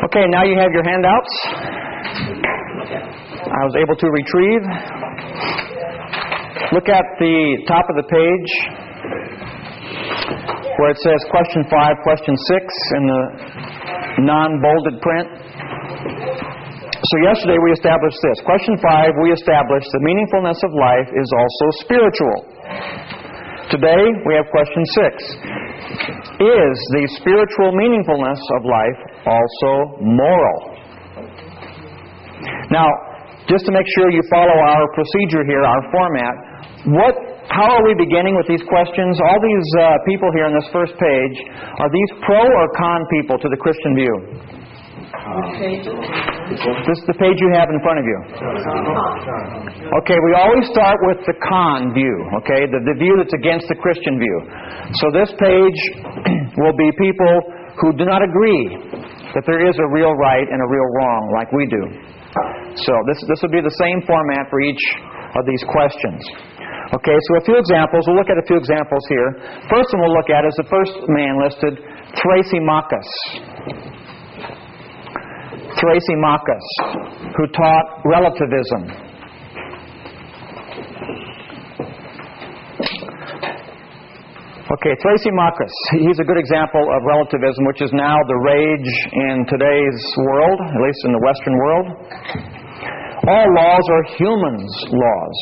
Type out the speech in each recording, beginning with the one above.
Okay, now you have your handouts. I was able to retrieve. Look at the top of the page where it says question 5, question 6 in the non-bolded print. So yesterday we established this. Question 5, we established the meaningfulness of life is also spiritual. Today we have question 6. Is the spiritual meaningfulness of life also moral? Now, just to make sure you follow our procedure here, our format, how are we beginning with these questions? All these people here on this first page, are these pro or con people to the Christian view? This is the page you have in front of you. Okay, we always start with the con view, okay, the view that's against the Christian view. So this page will be people who do not agree that there is a real right and a real wrong like we do. So this will be the same format for each of these questions. Okay, so a few examples. We'll look at a few examples here. First one we'll look at is the first man listed, Thrasymachus. Thrasymachus, who taught relativism. Okay, Thrasymachus, he's a good example of relativism, which is now the rage in today's world, at least in the Western world. All laws are humans' laws.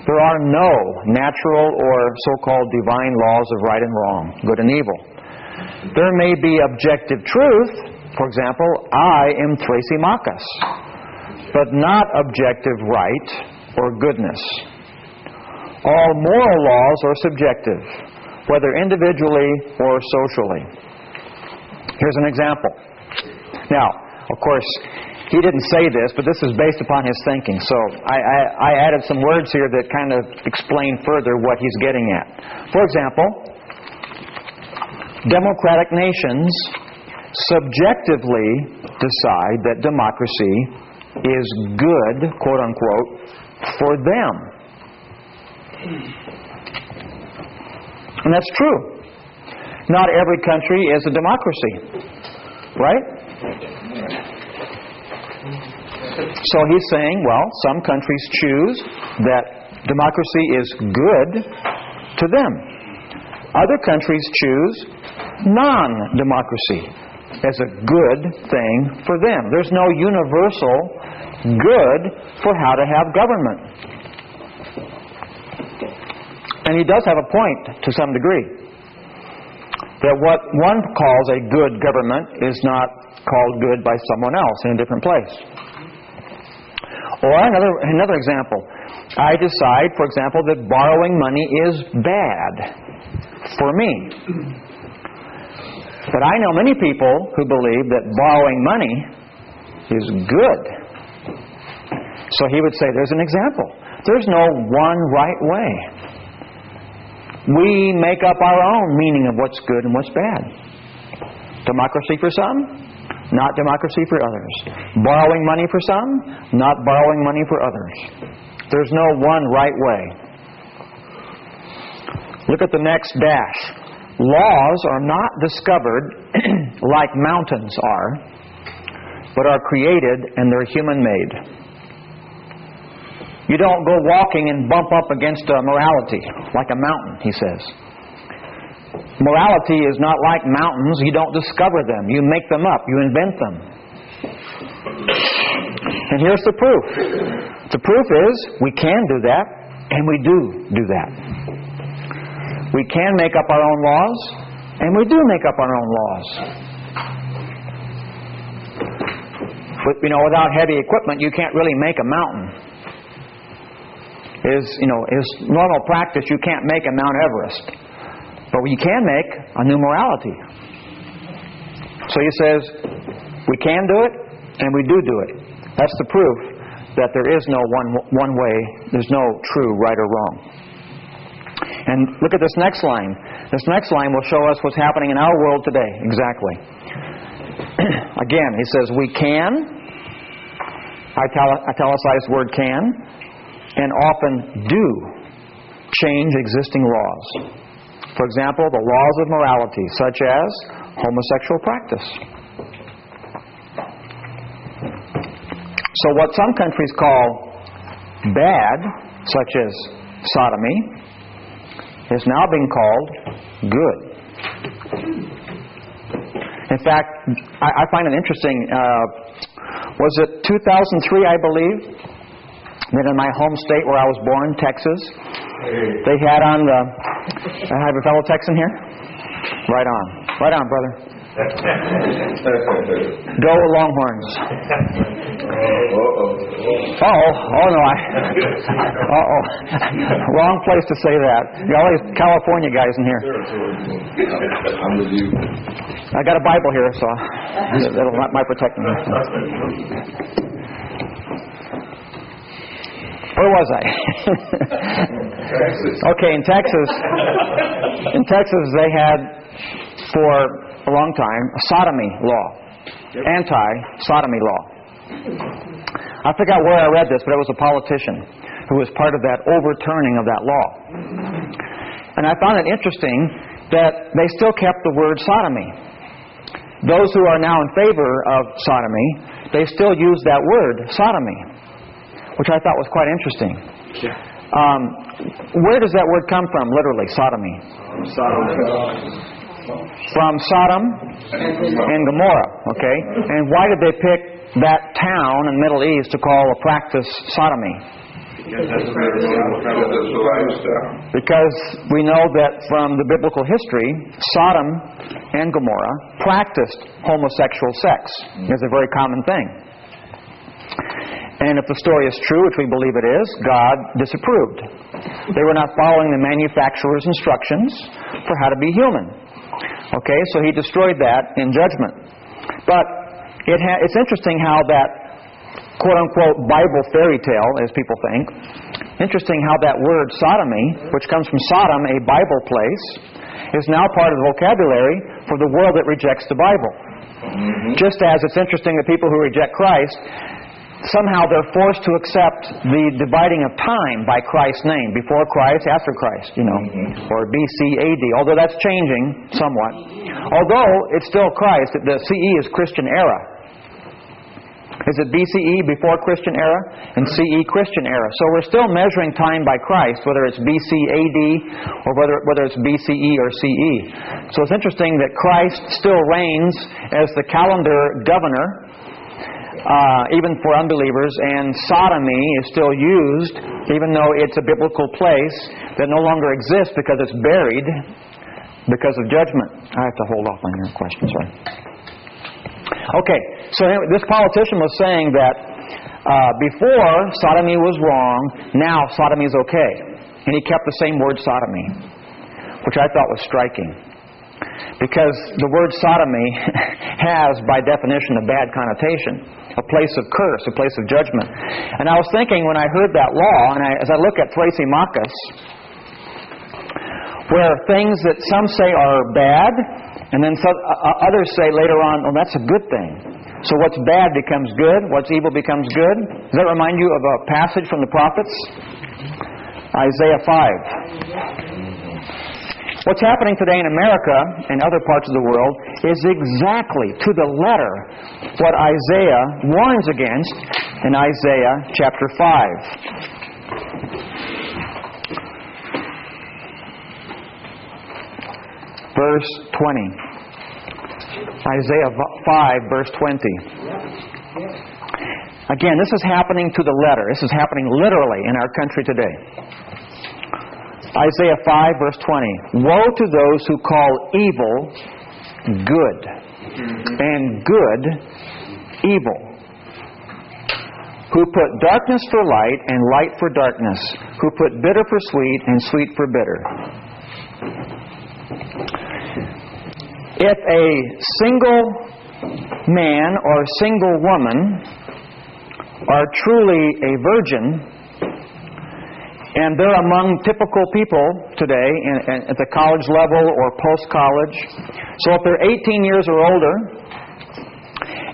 There are no natural or so-called divine laws of right and wrong, good and evil. There may be objective truth. For example, I am Thrasymachus, but not objective right or goodness. All moral laws are subjective, whether individually or socially. Here's an example. Now, of course, he didn't say this, but this is based upon his thinking. So I added some words here that kind of explain further what he's getting at. For example, democratic nations subjectively decide that democracy is good, quote unquote, for them. And that's true. Not every country is a democracy, right? So he's saying, well, some countries choose that democracy is good to them. Other countries choose non-democracy as a good thing for them. There's no universal good for how to have government. And he does have a point to some degree. That what one calls a good government is not called good by someone else in a different place. Or another example. I decide, for example, that borrowing money is bad for me. But I know many people who believe that borrowing money is good. So he would say, there's an example. There's no one right way. We make up our own meaning of what's good and what's bad. Democracy for some, not democracy for others. Borrowing money for some, not borrowing money for others. There's no one right way. Look at the next dash. Laws are not discovered like mountains are, but are created and they're human-made. You don't go walking and bump up against morality like a mountain, he says. Morality is not like mountains. You don't discover them. You make them up. You invent them. And here's the proof. The proof is we can do that, and we do that. We can make up our own laws, and we do make up our own laws. But, without heavy equipment, you can't really make a mountain. Is normal practice, you can't make a Mount Everest. But you can make a new morality. So he says, we can do it, and we do it. That's the proof that there is no one way, there's no true right or wrong. And look at this next line. This next line will show us what's happening in our world today, exactly. Again, he says, we can, italicized word can, and often do change existing laws. For example, the laws of morality, such as homosexual practice. So what some countries call bad, such as sodomy, is now being called good. In fact, I find it interesting. Was it 2003, I believe, that in my home state where I was born, Texas, they had on the... I have a fellow Texan here? Right on. Right on, brother. Go Longhorns. Oh no, wrong place to say that. You got all these California guys in here. I'm with you. I got a Bible here, so that'll not might protect me. Where was I? Okay, in Texas they had for a long time a sodomy law, anti-sodomy law. I forgot where I read this, but it was a politician who was part of that overturning of that law. And I found it interesting that they still kept the word sodomy. Those who are now in favor of sodomy, they still use that word, sodomy, which I thought was quite interesting. Where does that word come from, literally, sodomy? From Sodom and Gomorrah, okay? And why did they pick that town in the Middle East to call a practice sodomy? Because we know that from the biblical history, Sodom and Gomorrah practiced homosexual sex. It's a very common thing. And if the story is true, which we believe it is, God disapproved. They were not following the manufacturer's instructions for how to be human. Okay, so He destroyed that in judgment. But it's interesting how that quote-unquote Bible fairy tale, as people think, interesting how that word sodomy, which comes from Sodom, a Bible place, is now part of the vocabulary for the world that rejects the Bible. Just as it's interesting that people who reject Christ, somehow they're forced to accept the dividing of time by Christ's name, before Christ, after Christ, or BC, AD, although that's changing somewhat. Although it's still Christ, the CE is Christian era. Is it BCE, before Christian era, and CE, Christian era? So we're still measuring time by Christ, whether it's BC, AD, or whether it's BCE or CE. So it's interesting that Christ still reigns as the calendar governor, even for unbelievers, and sodomy is still used, even though it's a biblical place that no longer exists because it's buried because of judgment. I have to hold off on your question, sorry. Okay, so this politician was saying that before sodomy was wrong, now sodomy is okay. And he kept the same word sodomy, which I thought was striking. Because the word sodomy has, by definition, a bad connotation. A place of curse, a place of judgment. And I was thinking when I heard that law, and as I look at Thrasymachus, where things that some say are bad, and then others say later on, oh, that's a good thing. So what's bad becomes good, what's evil becomes good. Does that remind you of a passage from the prophets? Isaiah 5. What's happening today in America and other parts of the world is exactly to the letter what Isaiah warns against in Isaiah chapter 5. Verse 20. Isaiah 5, verse 20. Again, this is happening to the letter. This is happening literally in our country today. Isaiah 5, verse 20. Woe to those who call evil good, and good evil, who put darkness for light and light for darkness, who put bitter for sweet and sweet for bitter. If a single man or single woman are truly a virgin, and they're among typical people today at the college level or post-college. So if they're 18 years or older,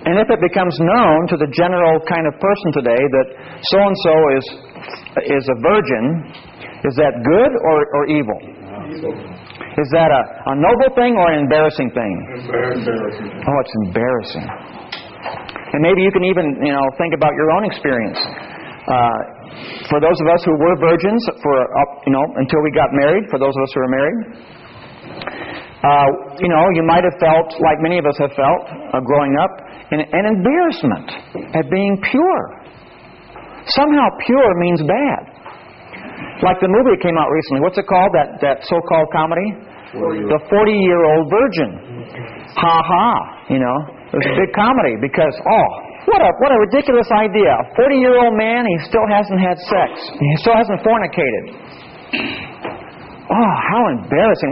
and if it becomes known to the general kind of person today that so-and-so is a virgin, is that good or evil? Is that a noble thing or an embarrassing thing? Embarrassing. Oh, it's embarrassing. And maybe you can even, think about your own experience. For those of us who were virgins until we got married, for those of us who are married, you might have felt, like many of us have felt growing up, an embarrassment at being pure. Somehow pure means bad. Like the movie that came out recently. What's it called? That so-called comedy? 40. The 40-Year-Old Virgin. Ha ha. It was a big comedy because, what a ridiculous idea. A 40-year-old man, he still hasn't had sex. He still hasn't fornicated. Oh, how embarrassing.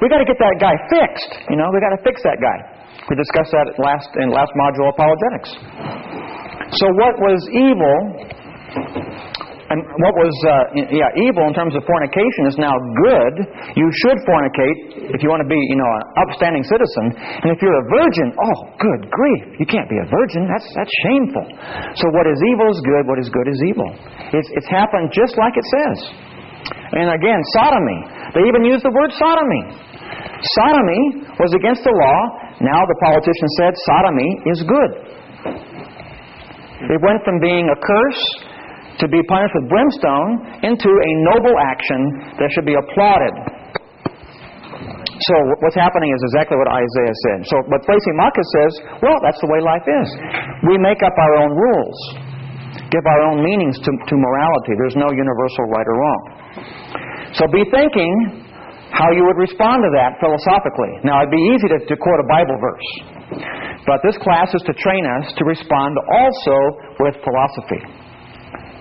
We got to get that guy fixed. We got to fix that guy. We discussed that in last module, apologetics. So what was evil, and what was evil in terms of fornication is now good. You should fornicate if you want to be, an upstanding citizen. And if you're a virgin, good grief, you can't be a virgin. That's shameful. So what is evil is good. What is good is evil. It's happened just like it says. And again, sodomy. They even use the word sodomy. Sodomy was against the law. Now the politician said sodomy is good. It went from being a curse to be punished with brimstone into a noble action that should be applauded. So what's happening is exactly what Isaiah said. So but Thrasymachus says, that's the way life is. We make up our own rules, give our own meanings to morality. There's no universal right or wrong. So be thinking how you would respond to that philosophically. Now, it'd be easy to quote a Bible verse, but this class is to train us to respond also with philosophy,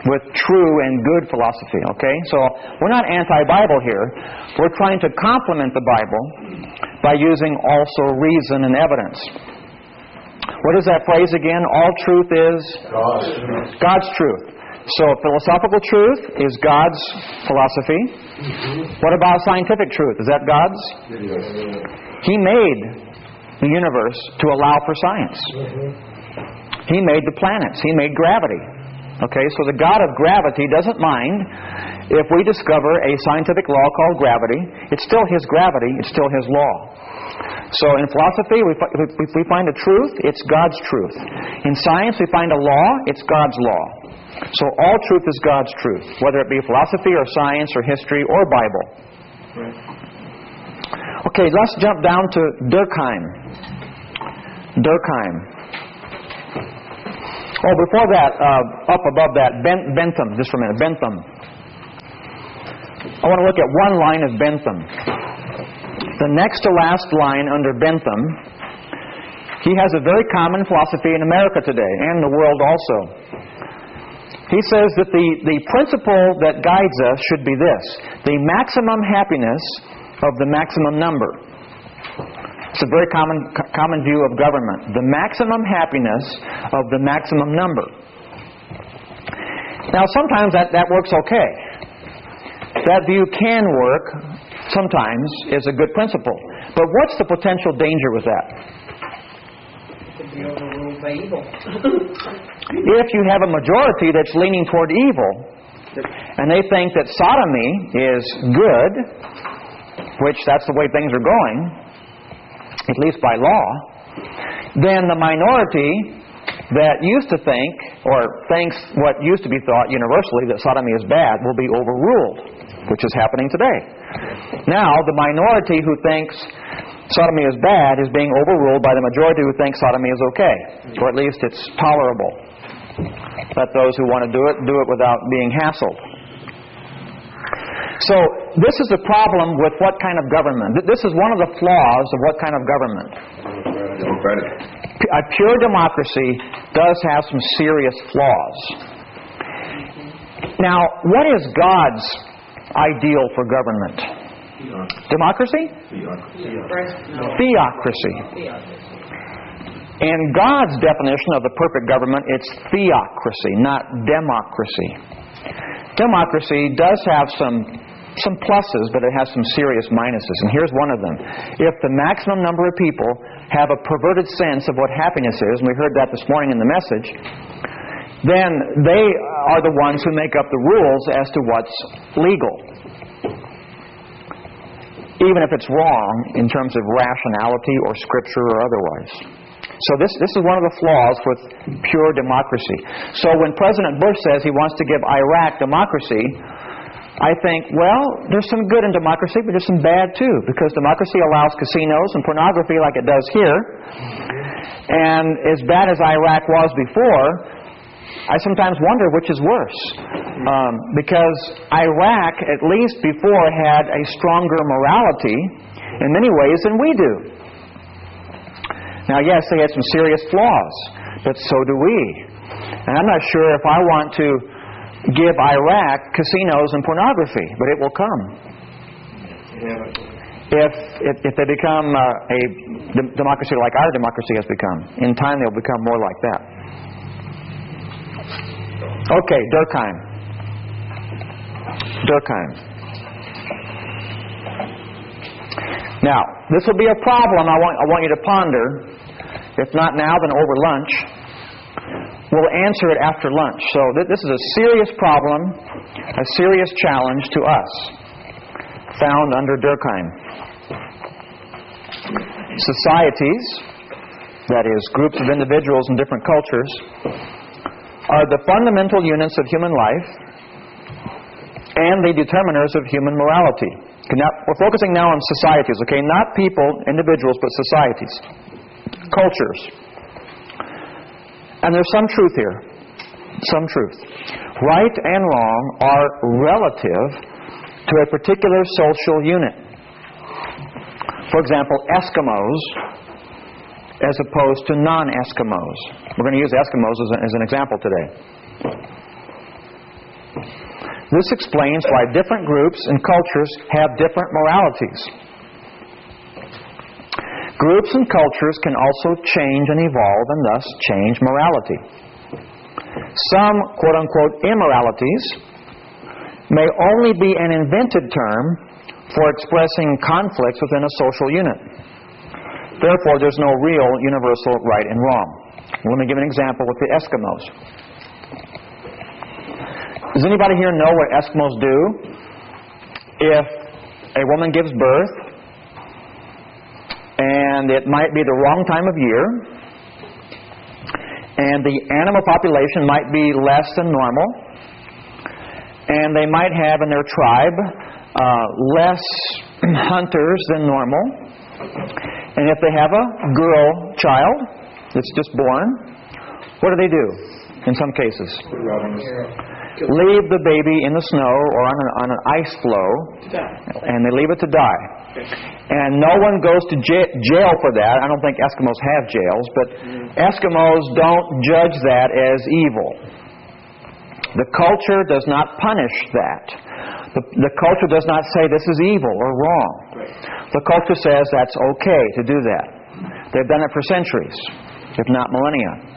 with true and good philosophy, okay? So we're not anti-Bible here. We're trying to complement the Bible by using also reason and evidence. What is that phrase again? All truth is God's truth. So philosophical truth is God's philosophy. What about scientific truth? Is that God's? He made the universe to allow for science. He made the planets. He made gravity. Okay, so the God of gravity doesn't mind if we discover a scientific law called gravity. It's still His gravity. It's still His law. So in philosophy, we find a truth. It's God's truth. In science, we find a law. It's God's law. So all truth is God's truth, whether it be philosophy or science or history or Bible. Okay, let's jump down to Durkheim. Before that, up above that, Bentham, just for a minute, Bentham. I want to look at one line of Bentham. The next to last line under Bentham, he has a very common philosophy in America today, and the world also. He says that the principle that guides us should be this: the maximum happiness of the maximum number. It's a very common view of government. The maximum happiness of the maximum number. Now, sometimes that works okay. That view can work sometimes is a good principle. But what's the potential danger with that? Be overruled by evil. If you have a majority that's leaning toward evil, and they think that sodomy is good, which that's the way things are going, at least by law, then the minority that used to think, or thinks what used to be thought universally, that sodomy is bad, will be overruled, which is happening today. Now, the minority who thinks sodomy is bad is being overruled by the majority who think sodomy is okay, or at least it's tolerable. Let those who want to do it without being hassled. So this is the problem with what kind of government. This is one of the flaws of what kind of government. Democratic. A pure democracy does have some serious flaws. Now, what is God's ideal for government? Democracy? Theocracy. In God's definition of the perfect government, it's theocracy, not democracy. Democracy does have some pluses, but it has some serious minuses. And here's one of them. If the maximum number of people have a perverted sense of what happiness is, and we heard that this morning in the message, then they are the ones who make up the rules as to what's legal, even if it's wrong in terms of rationality or scripture or otherwise. So this is one of the flaws with pure democracy. So when President Bush says he wants to give Iraq democracy, I think, well, there's some good in democracy, but there's some bad too, because democracy allows casinos and pornography like it does here. And as bad as Iraq was before, I sometimes wonder which is worse. Because Iraq, at least before, had a stronger morality in many ways than we do. Now, yes, they had some serious flaws, but so do we. And I'm not sure if I want to give Iraq casinos and pornography, but it will come. If they become a democracy like our democracy has become. In time, they'll become more like that. Okay, Durkheim. Now, this will be a problem I want you to ponder. If not now, then over lunch. We'll answer it after lunch. So this is a serious problem, a serious challenge to us, found under Durkheim. Societies, that is, groups of individuals in different cultures, are the fundamental units of human life and the determiners of human morality. Okay, now, we're focusing now on societies, okay? Not people, individuals, but societies. Cultures. And there's some truth here. Some truth. Right and wrong are relative to a particular social unit. For example, Eskimos as opposed to non-Eskimos. We're going to use Eskimos as an example today. This explains why different groups and cultures have different moralities. Groups and cultures can also change and evolve and thus change morality. Some quote-unquote immoralities may only be an invented term for expressing conflicts within a social unit. Therefore, there's no real universal right and wrong. Let me give an example with the Eskimos. Does anybody here know what Eskimos do if a woman gives birth and it might be the wrong time of year and the animal population might be less than normal and they might have in their tribe less hunters than normal, and if they have a girl child that's just born, what do they do in some cases? Leave the baby in the snow or on an ice floe, and they leave it to die. And no one goes to jail for that. I don't think Eskimos have jails, but Eskimos don't judge that as evil. The culture does not punish that. The culture does not say this is evil or wrong. The culture says that's okay to do that. They've done it for centuries, if not millennia.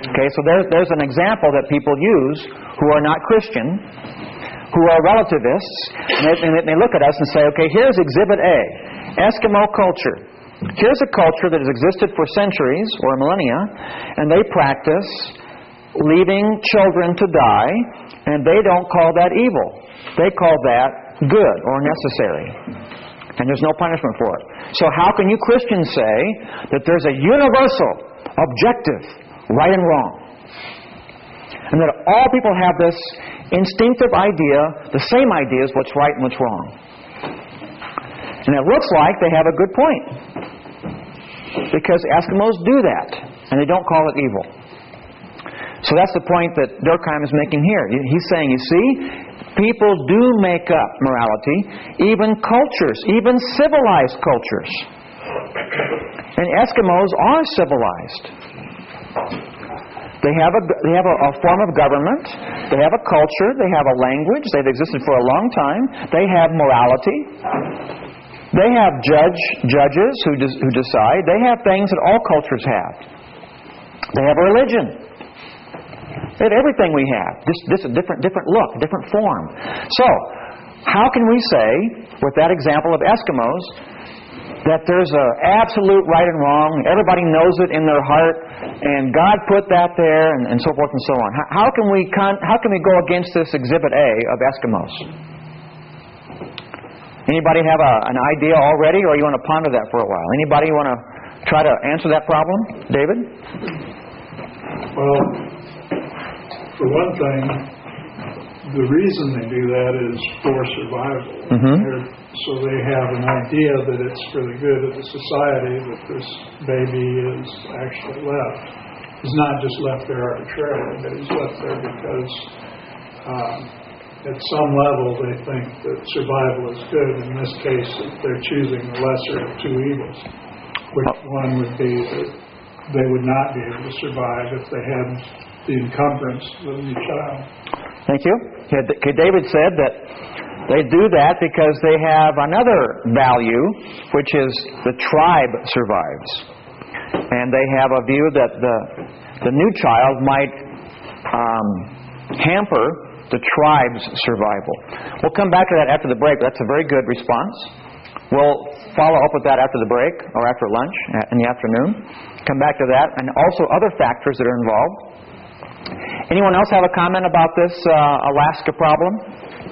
Okay, so there's an example that people use who are not Christian, who are relativists, and they look at us and say, okay, here's Exhibit A, Eskimo culture. Here's a culture that has existed for centuries or millennia, and they practice leaving children to die, and they don't call that evil. They call that good or necessary. And there's no punishment for it. So how can you Christians say that there's a universal, objective, right and wrong? And that all people have this instinctive idea, the same idea as what's right and what's wrong. And it looks like they have a good point. Because Eskimos do that, and they don't call it evil. So that's the point that Durkheim is making here. He's saying, you see, people do make up morality, even cultures, even civilized cultures. And Eskimos are civilized. They have a form of government. They have a culture. They have a language. They've existed for a long time. They have morality. They have judges who decide. They have things that all cultures have. They have a religion. They have everything we have. Just a different look, different form. So, how can we say, with that example of Eskimos, that there's an absolute right and wrong, everybody knows it in their heart, and God put that there, and so forth and so on? How can we go against this Exhibit A of Eskimos? Anybody have an idea already, or you want to ponder that for a while? Anybody want to try to answer that problem, David? Well, for one thing, the reason they do that is for survival. So they have an idea that it's for the good of the society that this baby is actually left. He's not just left there arbitrarily, but he's left there because at some level they think that survival is good. In this case, they're choosing the lesser of two evils, which one would be that they would not be able to survive if they had the encumbrance of the child. Thank you. Okay, David said that they do that because they have another value, which is the tribe survives. And they have a view that the new child might hamper the tribe's survival. We'll come back to that after the break. That's a very good response. We'll follow up with that after the break or after lunch in the afternoon. Come back to that and also other factors that are involved. Anyone else have a comment about this Alaska problem?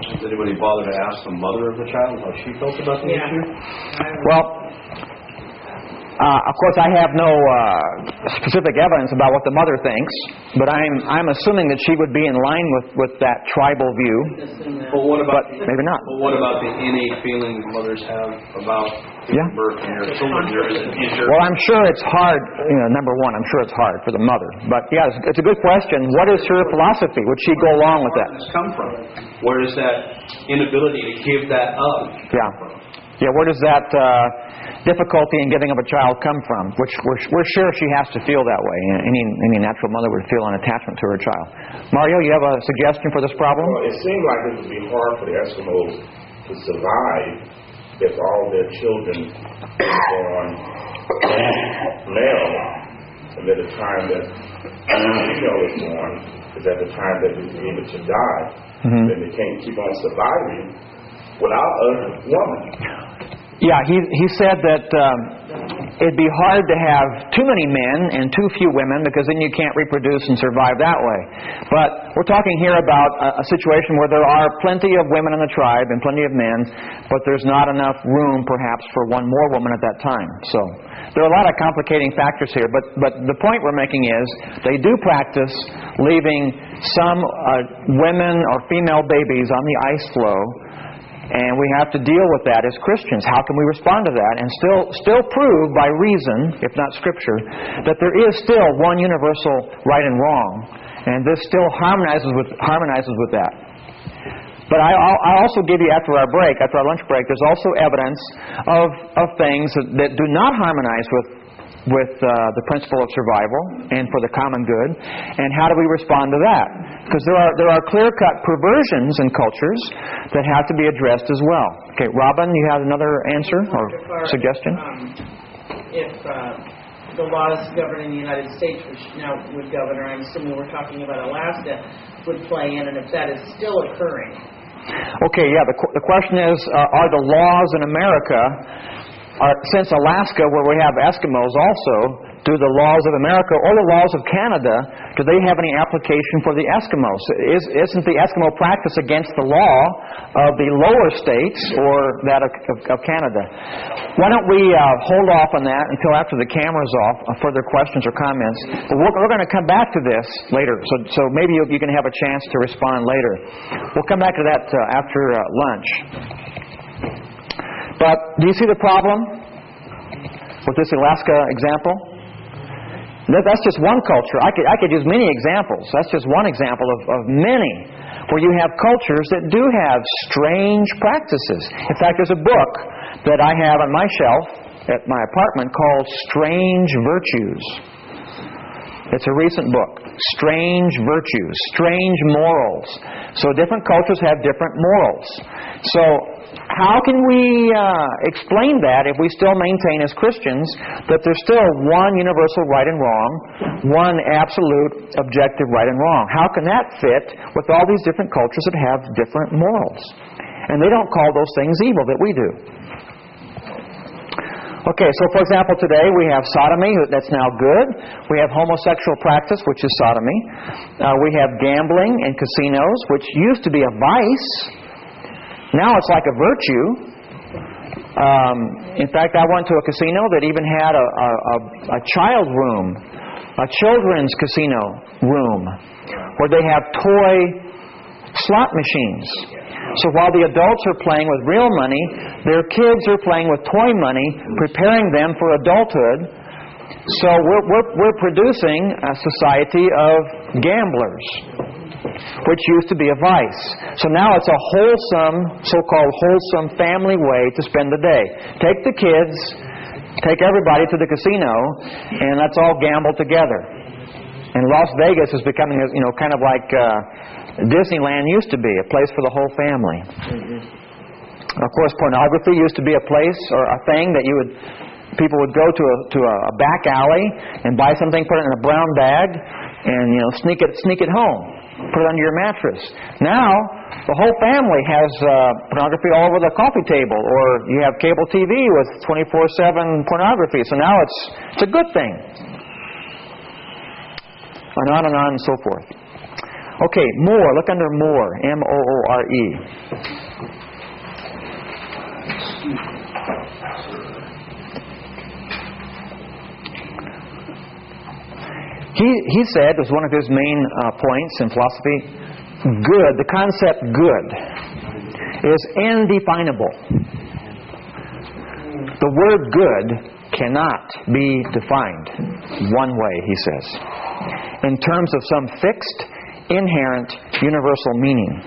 Does anybody bother to ask the mother of the child how she felt about the issue? Well, of course, I have no specific evidence about what the mother thinks, but I'm assuming that she would be in line with that tribal view. But what about maybe not? But what about the innate feelings mothers have about giving birth to their children? Well, I'm sure it's hard. Number one, I'm sure it's hard for the mother. But yeah, it's a good question. What is her philosophy? Would she go along with that? Where does this come from? Where does that inability to give that up? Yeah, where does that difficulty in giving up a child come from? Which we're sure she has to feel that way. Any natural mother would feel an attachment to her child. Mario, you have a suggestion for this problem? Well, it seems like it would be hard for the Eskimos to survive if all their children are born male, and at the time that female is born is at the time that they're able to die. Then they can't keep on surviving without a woman. Yeah, he said that it'd be hard to have too many men and too few women because then you can't reproduce and survive that way. But we're talking here about a situation where there are plenty of women in the tribe and plenty of men, but there's not enough room perhaps for one more woman at that time. So there are a lot of complicating factors here, but the point we're making is they do practice leaving some women or female babies on the ice floe. And we have to deal with that as Christians. How can we respond to that and still prove by reason, if not Scripture, that there is still one universal right and wrong, and this still harmonizes with that. But I'll also give you after our lunch break, there's also evidence of things that do not harmonize with the principle of survival and for the common good, and how do we respond to that? Because there are clear-cut perversions in cultures that have to be addressed as well. Okay, Robin, you have another answer or suggestion? If the laws governing the United States, which now would govern, or I'm assuming we're talking about Alaska, would play in, and if that is still occurring. Okay, yeah, the question is, are the laws in America, since Alaska, where we have Eskimos also, do the laws of America or the laws of Canada, do they have any application for the Eskimos? Isn't the Eskimo practice against the law of the lower states or that of Canada? Why don't we hold off on that until after the camera's off, further questions or comments. But we're going to come back to this later, so maybe you can have a chance to respond later. We'll come back to that after lunch. But do you see the problem with this Alaska example? That's just one culture. I could use many examples. That's just one example of many where you have cultures that do have strange practices. In fact, there's a book that I have on my shelf at my apartment called Strange Virtues. It's a recent book. Strange Virtues, Strange Morals. So different cultures have different morals. So how can we explain that if we still maintain as Christians that there's still one universal right and wrong, one absolute objective right and wrong? How can that fit with all these different cultures that have different morals? And they don't call those things evil that we do. Okay, so for example, today we have sodomy, that's now good. We have homosexual practice, which is sodomy. We have gambling and casinos, which used to be a vice. Now it's like a virtue. In fact, I went to a casino that even had a child room, a children's casino room, where they have toy slot machines. So while the adults are playing with real money, their kids are playing with toy money, preparing them for adulthood. So we're producing a society of gamblers, which used to be a vice. So now it's a wholesome, so-called wholesome family way to spend the day. Take the kids, take everybody to the casino, and let's all gamble together. And Las Vegas is becoming, kind of like Disneyland used to be, a place for the whole family. Of course, pornography used to be a place or a thing that people would go to a back alley and buy something, put it in a brown bag, and sneak it home, put it under your mattress. Now the whole family has pornography all over the coffee table, or you have cable TV with 24/7 pornography. So now it's a good thing. And on and so forth. Okay, more. Look under more. M-O-O-R-E. He said, was one of his main points in philosophy, good, the concept good, is indefinable. The word good cannot be defined one way, he says, in terms of some fixed, inherent, universal meaning.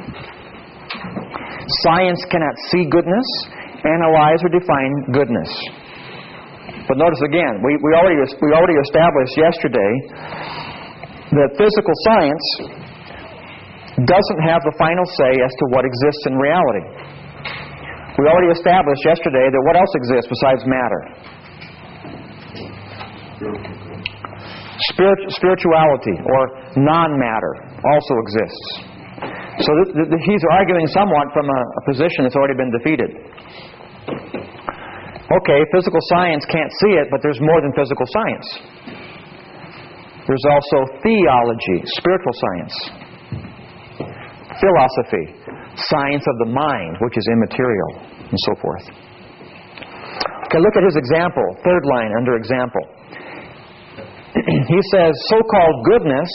Science cannot see goodness, analyze or define goodness. But notice again, we already established yesterday that physical science doesn't have the final say as to what exists in reality. We already established yesterday that what else exists besides matter? Spirituality, or non-matter, also exists. So he's arguing somewhat from a position that's already been defeated. Okay, physical science can't see it, but there's more than physical science. There's also theology, spiritual science. Philosophy, science of the mind, which is immaterial, and so forth. Okay, look at his example, third line under example. He says, so-called goodness,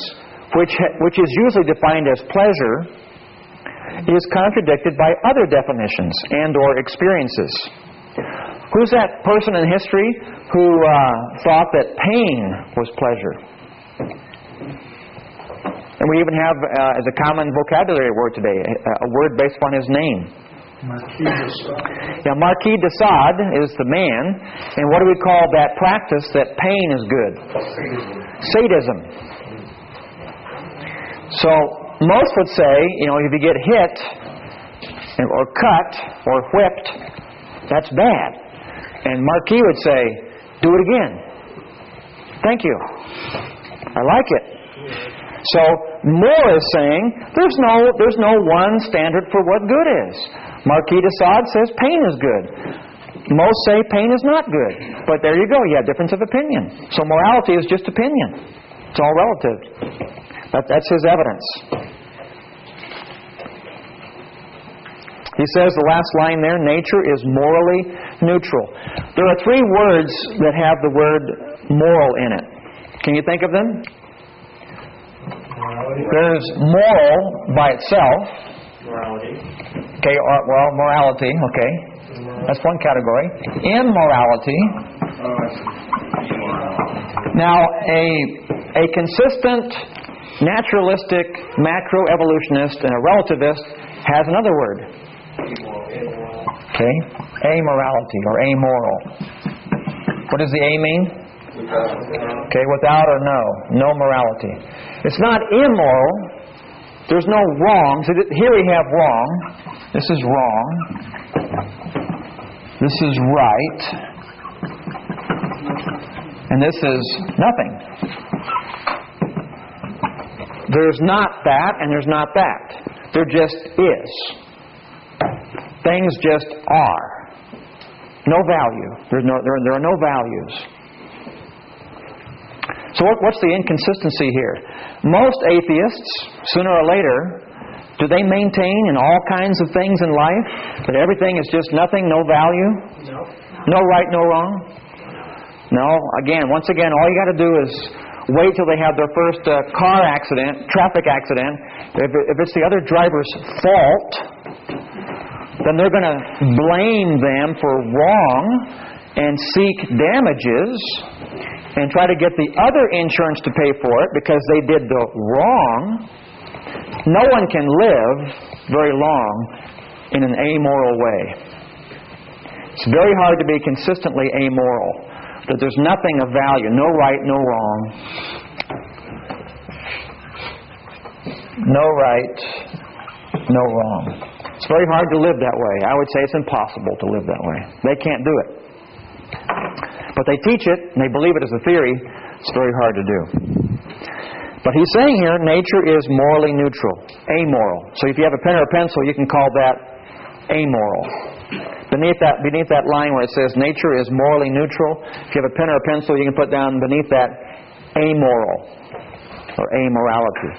which is usually defined as pleasure, is contradicted by other definitions and or experiences. Who's that person in history who thought that pain was pleasure? And we even have, as a common vocabulary word today, a word based upon his name. Marquis de Sade. Yeah, Marquis de Sade is the man. And what do we call that practice that pain is good? Sadism. So most would say, if you get hit or cut or whipped, that's bad. And Marquis would say, do it again. Thank you. I like it. So Moore is saying there's no one standard for what good is. Marquis de Sade says pain is good. Most say pain is not good. But there you go. You have difference of opinion. So morality is just opinion. It's all relative. That's his evidence. He says the last line there, nature is morally neutral. There are three words that have the word moral in it. Can you think of them? There's moral by itself. Morality. Okay, morality, okay. That's one category. Immorality. Now, a consistent naturalistic macroevolutionist and a relativist has another word. Okay, amorality or amoral. What does the A mean? Okay, without or no morality. It's not immoral. There's no wrong. So here we have wrong. This is wrong. This is right. And this is nothing. There's not that and there's not that. There just is. Things just are. No value. There are no values. So what's the inconsistency here? Most atheists, sooner or later, Do they maintain in all kinds of things in life that everything is just nothing, no value? No. No right, no wrong? No. Once again, all you got to do is wait till they have their first car accident, traffic accident. If it's the other driver's fault, then they're going to blame them for wrong and seek damages and try to get the other insurance to pay for it because they did the wrong. No one can live very long in an amoral way. It's very hard to be consistently amoral, that there's nothing of value, no right, no wrong. No right, no wrong. It's very hard to live that way. I would say it's impossible to live that way. They can't do it. But they teach it, and they believe it as a theory. It's very hard to do. But he's saying here, nature is morally neutral, amoral. So if you have a pen or a pencil, you can call that amoral. Beneath that line where it says nature is morally neutral, if you have a pen or a pencil, you can put down beneath that amoral or amorality,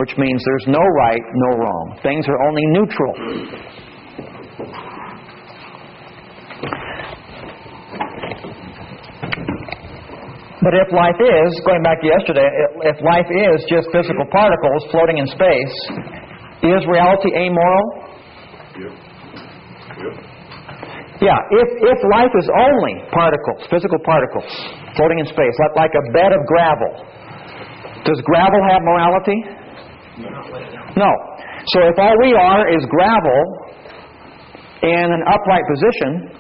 which means there's no right, no wrong. Things are only neutral. But if life is, going back to yesterday, if life is just physical particles floating in space, is reality amoral? Yeah, if life is only particles, physical particles, floating in space, like a bed of gravel, does gravel have morality? No. So if all we are is gravel in an upright position,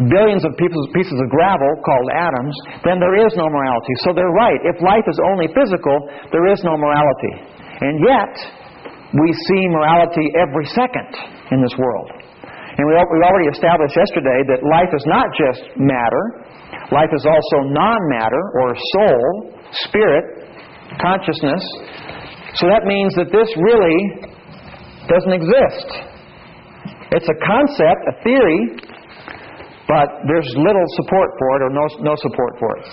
billions of pieces of gravel called atoms, then there is no morality. So they're right. If life is only physical, there is no morality. And yet, we see morality every second in this world. And we already established yesterday that life is not just matter. Life is also non-matter, or soul, spirit, consciousness. So that means that this really doesn't exist. It's a concept, a theory, but there's little support for it, or no support for it.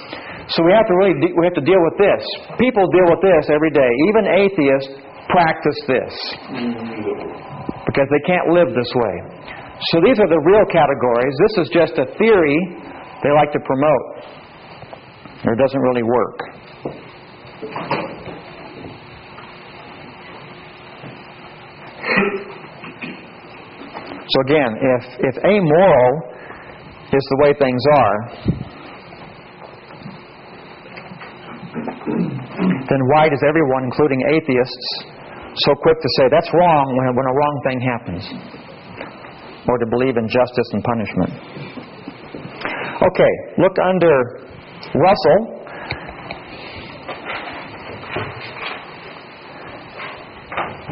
So we have to deal with this. People deal with this every day. Even atheists practice this because they can't live this way. So these are the real categories. This is just a theory they like to promote, or it doesn't really work. So again, if amoral is the way things are, then why does everyone, including atheists, so quick to say that's wrong when a wrong thing happens, or to believe in justice and punishment? Okay, look under Russell.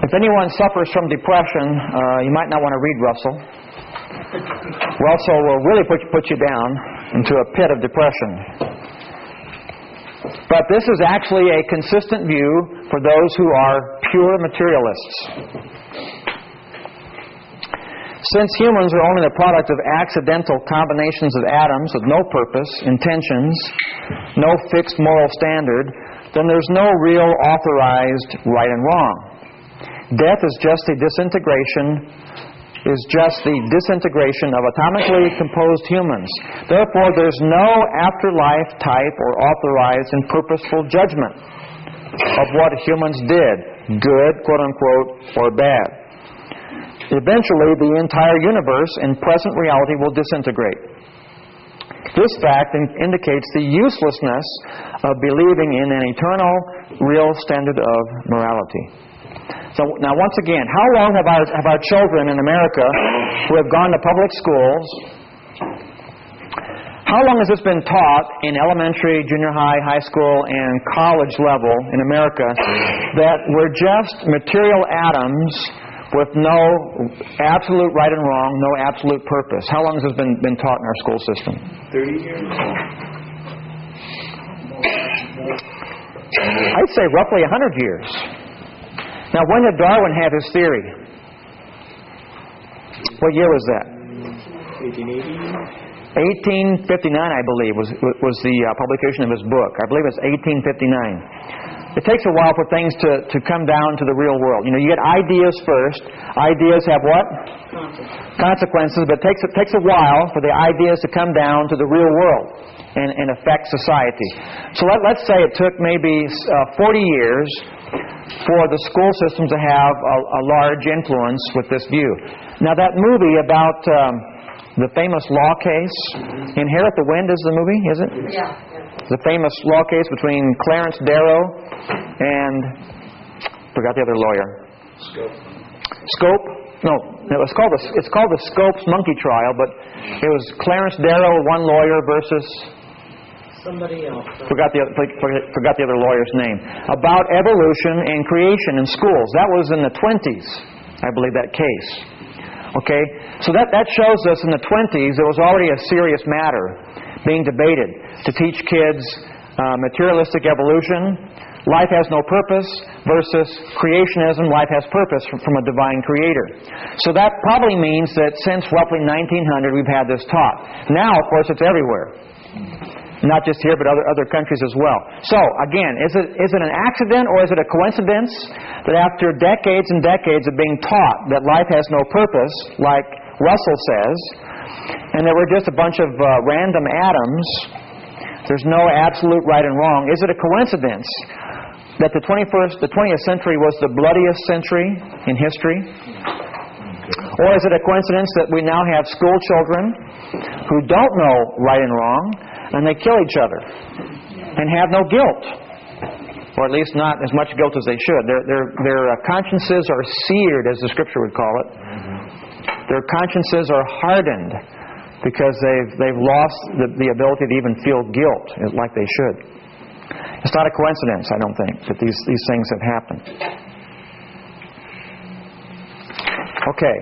If anyone suffers from depression, you might not want to read Russell. Russell will really put you down into a pit of depression. But this is actually a consistent view for those who are pure materialists. Since humans are only the product of accidental combinations of atoms with no purpose, intentions, no fixed moral standard, then there's no real authorized right and wrong. Death is just the disintegration of atomically composed humans. Therefore, there's no afterlife type or authorized and purposeful judgment of what humans did, good, quote-unquote, or bad. Eventually, the entire universe in present reality will disintegrate. This fact indicates the uselessness of believing in an eternal, real standard of morality. So now, once again, how long have our children in America who have gone to public schools, how long has this been taught in elementary, junior high, high school, and college level in America that we're just material atoms with no absolute right and wrong, no absolute purpose? How long has this been taught in our school system? 30 years? I'd say roughly 100 years. Now, when did Darwin have his theory? What year was that? 1859, I believe, was the publication of his book. I believe it's 1859. it takes a while for things to come down to the real world. You get ideas first. Ideas have what? Consequences, but it takes a while for the ideas to come down to the real world and affect society. So let's say it took maybe 40 years for the school systems to have a large influence with this view. Now that movie about the famous law case, Inherit the Wind is the movie, is it? Yeah. The famous law case between Clarence Darrow and, forgot the other lawyer. Scope? No, it's called the Scopes Monkey Trial, but it was Clarence Darrow, one lawyer, versus somebody else. Forgot the other lawyer's name. About evolution and creation in schools. That was in the 20s, I believe, that case. Okay, so that shows us in the 20s there was already a serious matter being debated to teach kids materialistic evolution, life has no purpose, versus creationism, life has purpose from a divine creator. So that probably means that since roughly 1900 we've had this taught. Now, of course, it's everywhere. Not just here, but other countries as well. So, again, is it an accident or is it a coincidence that after decades and decades of being taught that life has no purpose, like Russell says, and that we're just a bunch of random atoms, there's no absolute right and wrong, is it a coincidence that the 20th century was the bloodiest century in history? Or is it a coincidence that we now have school children who don't know right and wrong, and they kill each other and have no guilt, or at least not as much guilt as they should? Their consciences are seared, as the Scripture would call it. Their consciences are hardened because they've lost the ability to even feel guilt like they should. It's not a coincidence, I don't think, that these things have happened. Okay,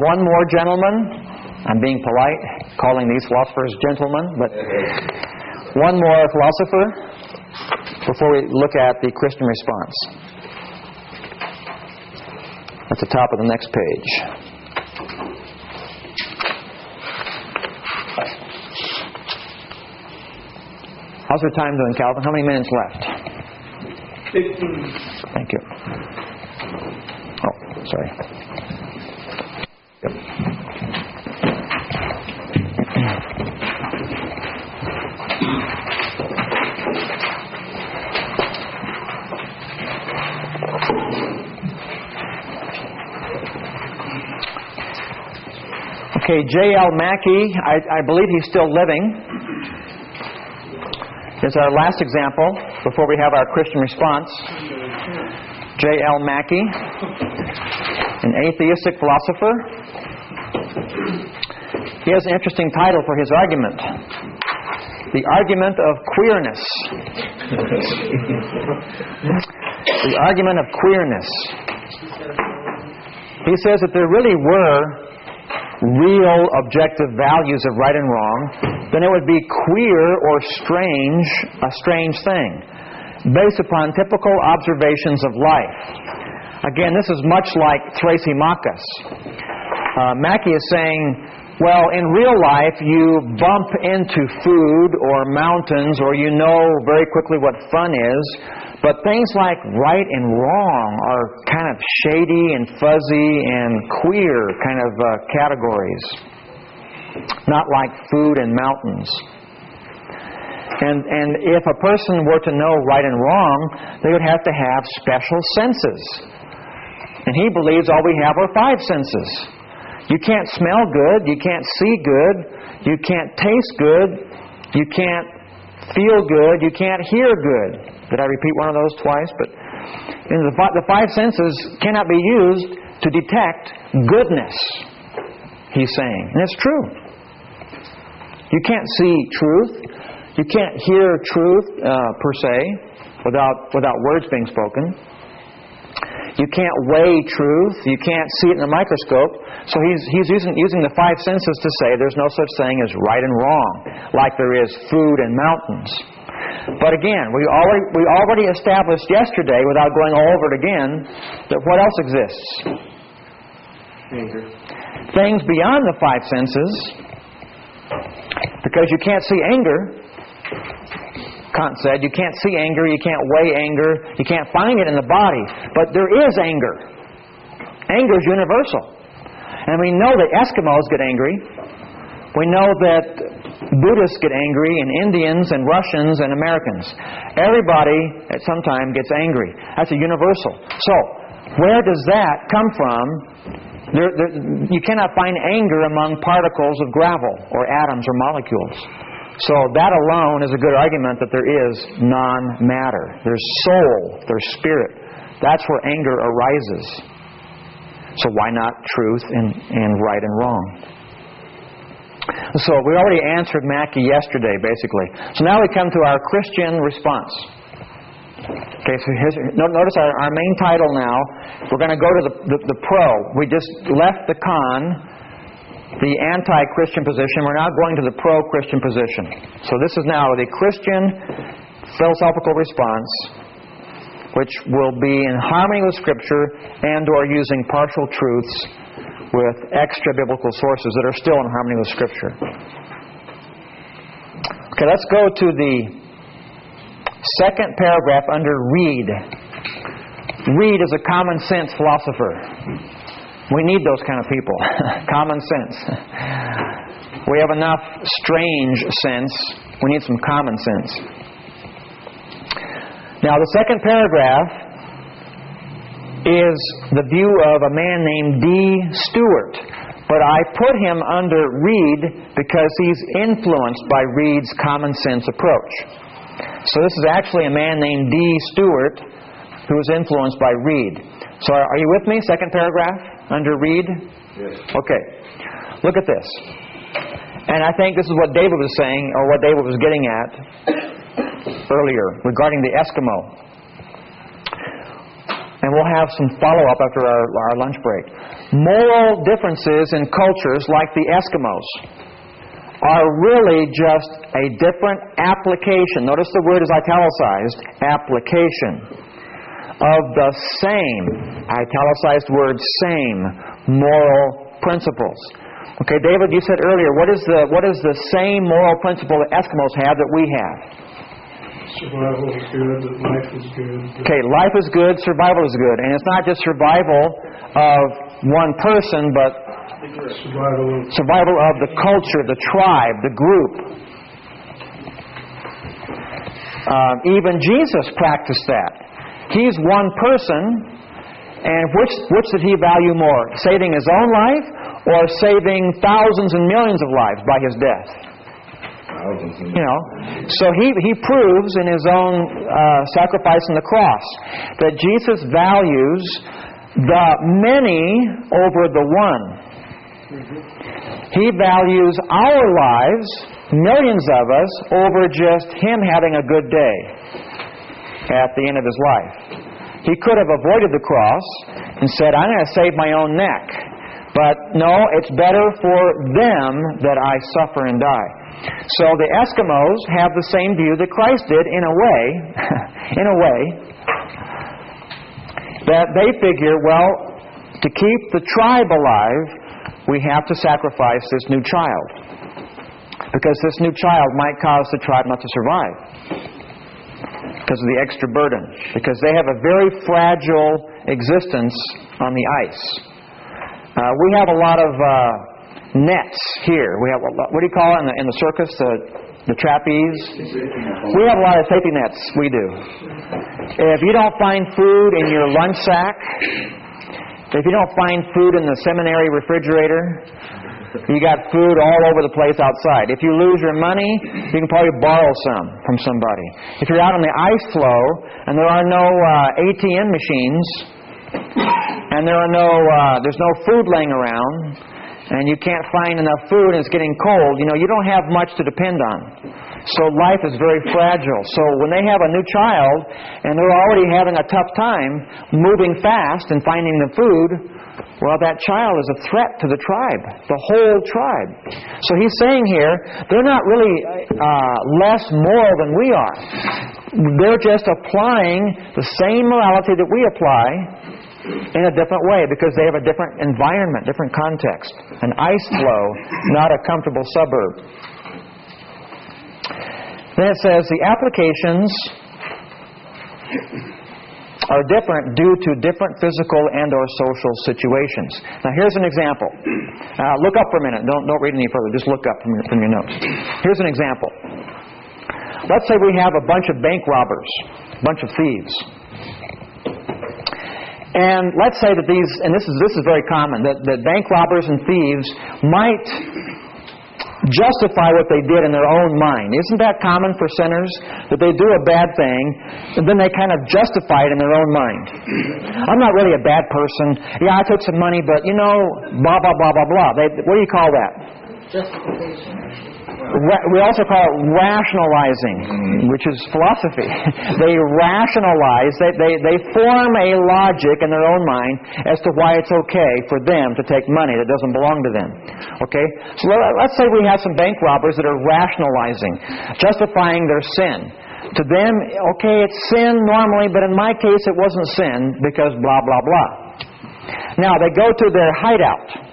one more gentleman. I'm being polite, calling these philosophers gentlemen, but one more philosopher before we look at the Christian response. At the top of the next page. How's your time doing, Calvin? How many minutes left? 15. Thank you. Oh, sorry. Yep. Okay, J.L. Mackey, I believe he's still living, is our last example before we have our Christian response. J.L. Mackey, an atheistic philosopher. He has an interesting title for his argument. The Argument of Queerness. The Argument of Queerness. He says that there really were real objective values of right and wrong, then it would be queer or strange, a strange thing, based upon typical observations of life. Again, this is much like Thrasymachus. Mackey is saying, well, in real life you bump into food or mountains, or you know very quickly what fun is, but things like right and wrong are kind of shady and fuzzy and queer kind of categories. Not like food and mountains. And if a person were to know right and wrong, they would have to have special senses. And he believes all we have are 5 senses. You can't smell good, you can't see good, you can't taste good, you can't feel good, you can't hear good. Did I repeat one of those twice? But the 5 senses cannot be used to detect goodness, he's saying. And it's true. You can't see truth. You can't hear truth per se without words being spoken. You can't weigh truth. You can't see it in a microscope. So he's using the 5 senses to say there's no such thing as right and wrong, like there is food and mountains. But again, we already established yesterday, without going all over it again, that what else exists? Anger. Things beyond the 5 senses, because you can't see anger. Kant said, you can't see anger, you can't weigh anger, you can't find it in the body. But there is anger. Anger is universal. And we know that Eskimos get angry. We know that Buddhists get angry, and Indians and Russians and Americans. Everybody at some time gets angry. That's a universal. So, where does that come from? You cannot find anger among particles of gravel or atoms or molecules. So that alone is a good argument that there is non-matter. There's soul, there's spirit. That's where anger arises. So why not truth and right and wrong? So we already answered Mackie yesterday, basically. So now we come to our Christian response. Okay, so notice our main title now. We're going to go to the pro. We just left the con, the anti-Christian position. We're now going to the pro-Christian position. So this is now the Christian philosophical response, which will be in harmony with Scripture and or using partial truths with extra biblical sources that are still in harmony with Scripture. Okay, let's go to the second paragraph under Reed. Reed is a common sense philosopher. We need those kind of people. Common sense. We have enough strange sense. We need some common sense. Now, the second paragraph is the view of a man named D. Stewart. But I put him under Reed because he's influenced by Reed's common sense approach. So this is actually a man named D. Stewart who was influenced by Reed. So are you with me? Second paragraph under Reed? Yes. Okay. Look at this. And I think this is what David was saying, or what David was getting at earlier regarding the Eskimo. And we'll have some follow-up after our lunch break. Moral differences in cultures like the Eskimos are really just a different application. Notice the word is italicized, application, of the same, italicized word, same, moral principles. Okay, David, you said earlier, what is the same moral principle that Eskimos have that we have? Survival is good, that life is good. Okay, life is good, survival is good. And it's not just survival of one person, but survival of the culture, the tribe, the group. Even Jesus practiced that. He's one person, and which did he value more? Saving his own life or saving thousands and millions of lives by his death? You know, so he proves in his own sacrifice on the cross that Jesus values the many over the one. He values our lives, millions of us, over just him having a good day at the end of his life. He could have avoided the cross and said, I'm going to save my own neck. But no, it's better for them that I suffer and die. So the Eskimos have the same view that Christ did in a way, that they figure, well, to keep the tribe alive, we have to sacrifice this new child. Because this new child might cause the tribe not to survive. Because of the extra burden. Because they have a very fragile existence on the ice. We have a lot of nets here. We have what do you call it in the circus? The trapeze. We have a lot of safety nets. We do. If you don't find food in your lunch sack, if you don't find food in the seminary refrigerator, you got food all over the place outside. If you lose your money, you can probably borrow some from somebody. If you're out on the ice floe and there are no ATM machines, and there's no food laying around, and you can't find enough food and it's getting cold, you don't have much to depend on. So life is very fragile. So when they have a new child and they're already having a tough time moving fast and finding the food, well, that child is a threat to the tribe, the whole tribe. So he's saying here, they're not really less moral than we are. They're just applying the same morality that we apply in a different way because they have a different environment, different context. An ice floe, not a comfortable suburb. Then it says the applications are different due to different physical and or social situations. Now here's an example. Look up for a minute. Don't read any further. Just look up from your notes. Here's an example. Let's say we have a bunch of bank robbers, a bunch of thieves. And let's say that these, and this is very common, that bank robbers and thieves might justify what they did in their own mind. Isn't that common for sinners? That they do a bad thing, and then they kind of justify it in their own mind. I'm not really a bad person. Yeah, I took some money, but blah, blah, blah, blah, blah. What do you call that? Justification. We also call it rationalizing, which is philosophy. They rationalize, they form a logic in their own mind as to why it's okay for them to take money that doesn't belong to them. Okay? So let's say we have some bank robbers that are rationalizing, justifying their sin. To them, okay, it's sin normally, but in my case it wasn't sin because blah, blah, blah. Now, they go to their hideout.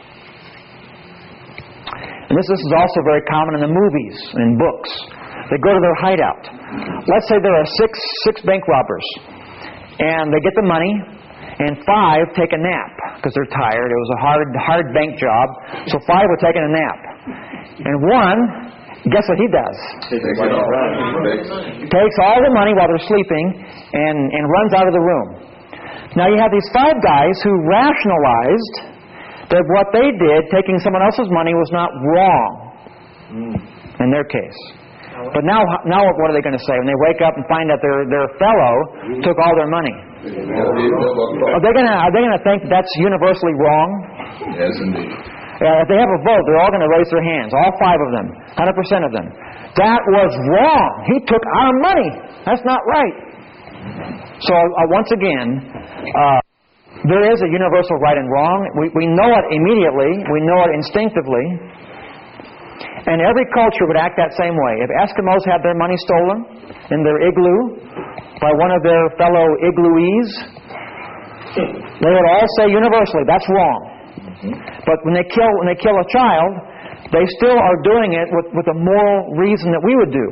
And this is also very common in the movies and books. They go to their hideout. Let's say there are six bank robbers. And they get the money, and 5 take a nap because they're tired. It was a hard bank job. So 5 are taking a nap. And 1, guess what he does? Takes all the money while they're sleeping and runs out of the room. Now you have these 5 guys who rationalized that what they did, taking someone else's money, was not wrong in their case. But now what are they going to say when they wake up and find out their fellow took all their money? Are they going to think that's universally wrong? Yes, indeed. If they have a vote, they're all going to raise their hands, all 5 of them, 100% of them. That was wrong. He took our money. That's not right. So once again, there is a universal right and wrong. We know it immediately. We know it instinctively. And every culture would act that same way. If Eskimos had their money stolen in their igloo by one of their fellow iglooees, they would all say universally, that's wrong. But when they kill a child, they still are doing it with a moral reason that we would do.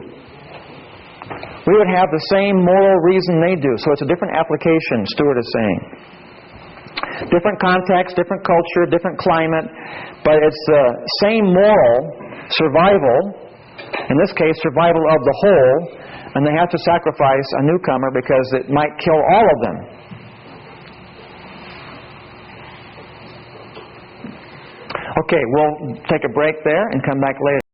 We would have the same moral reason they do. So it's a different application, Stewart is saying. Different context, different culture, different climate, but it's the same moral survival, in this case survival of the whole, and they have to sacrifice a newcomer because it might kill all of them. Okay, we'll take a break there and come back later.